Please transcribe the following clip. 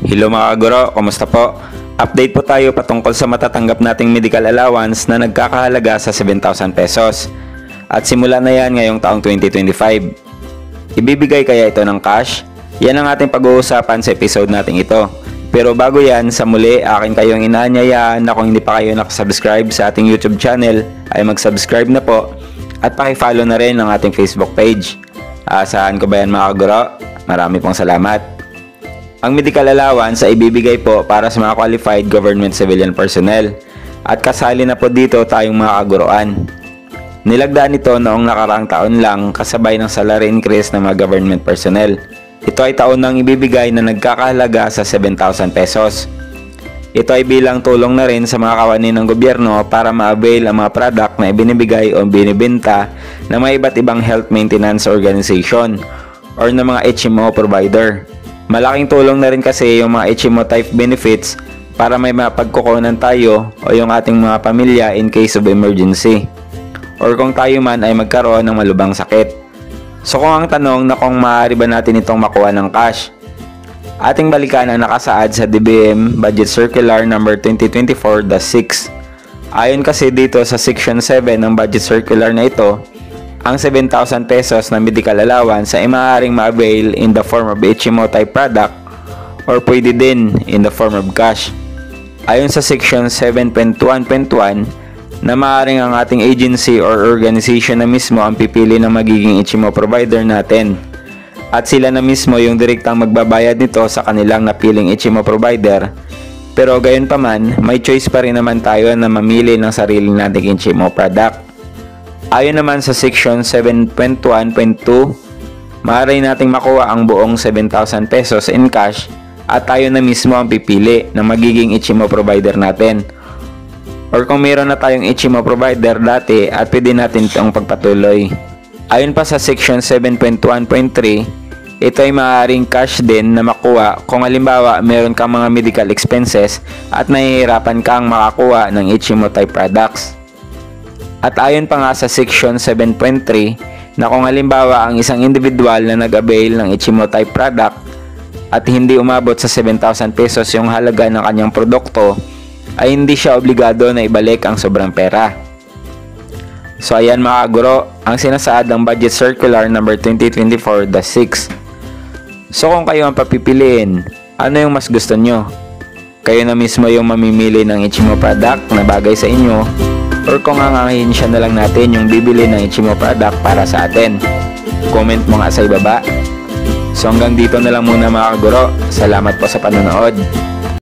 Hello mga kaguro, kumusta po? Update po tayo patungkol sa matatanggap nating medical allowance na nagkakahalaga sa 7,000 pesos. At simula na yan ngayong taong 2025. Ibibigay kaya ito ng cash? Yan ang ating pag-uusapan sa episode nating ito. Pero bago yan, sa muli, akin kayong inaanyayaan na kung hindi pa kayo nakasubscribe sa ating YouTube channel, ay mag-subscribe na po at paki-follow na rin ang ating Facebook page. Saan ko ba yan mga kaguro? Marami pong salamat. Ang medical allowance ay ibibigay po para sa mga qualified government civilian personnel at kasali na po dito tayong mga kaguruan. Nilagdaan ito noong nakaraang taon lang kasabay ng salary increase ng mga government personnel. Ito ay taon nang ibibigay na nagkakahalaga sa 7,000 pesos. Ito ay bilang tulong na rin sa mga kawanin ng gobyerno para ma-avail ang mga product na ibinibigay o binibenta ng mga iba't ibang health maintenance organization or ng mga HMO provider. Malaking tulong na rin kasi yung mga HMO type benefits para may mapagkukunan tayo o yung ating mga pamilya in case of emergency or kung tayo man ay magkaroon ng malubhang sakit. So kung ang tanong na kung maaari ba natin itong makuha ng cash, ating balikan ang nakasaad sa DBM Budget Circular number 2024-6. Ayon kasi dito sa Section 7 ng Budget Circular na ito, ang 7,000 pesos na medical allowance ay maaaring ma-avail in the form of HMO type product or pwede din in the form of cash. Ayon sa Section 7.1.1 na maaaring ang ating agency or organization na mismo ang pipili ng magiging HMO provider natin. At sila na mismo yung direktang magbabayad nito sa kanilang napiling HMO provider. Pero gayon pa man, may choice pa rin naman tayo na mamili ng sarili nating HMO product. Ayon naman sa Section 7.1.2, maaari nating makuha ang buong 7,000 pesos in cash at tayo na mismo ang pipili ng magiging HMO provider natin. Or kung mayroon na tayong HMO provider dati at pwede natin itong pagpatuloy. Ayon pa sa Section 7.1.3, ito ay maaaring cash din na makuha kung halimbawa mayroon kang mga medical expenses at nahihirapan kang makakuha ng HMO type products. At ayon pa nga sa Section 7.3 na kung halimbawa ang isang individual na nag-avail ng HMO type product at hindi umabot sa 7,000 pesos yung halaga ng kanyang produkto, ay hindi siya obligado na ibalik ang sobrang pera. So ayan mga kaguro, ang sinasaad ng Budget Circular number 2024-6. So kung kayo ang papipiliin, ano yung mas gusto nyo? Kayo na mismo yung mamimili ng HMO product na bagay sa inyo, or kung aangahin siya na lang natin yung bibili ng HMO product para sa atin. Comment mo nga sa ibaba. So hanggang dito na lang muna mga kaguro. Salamat po sa panonood.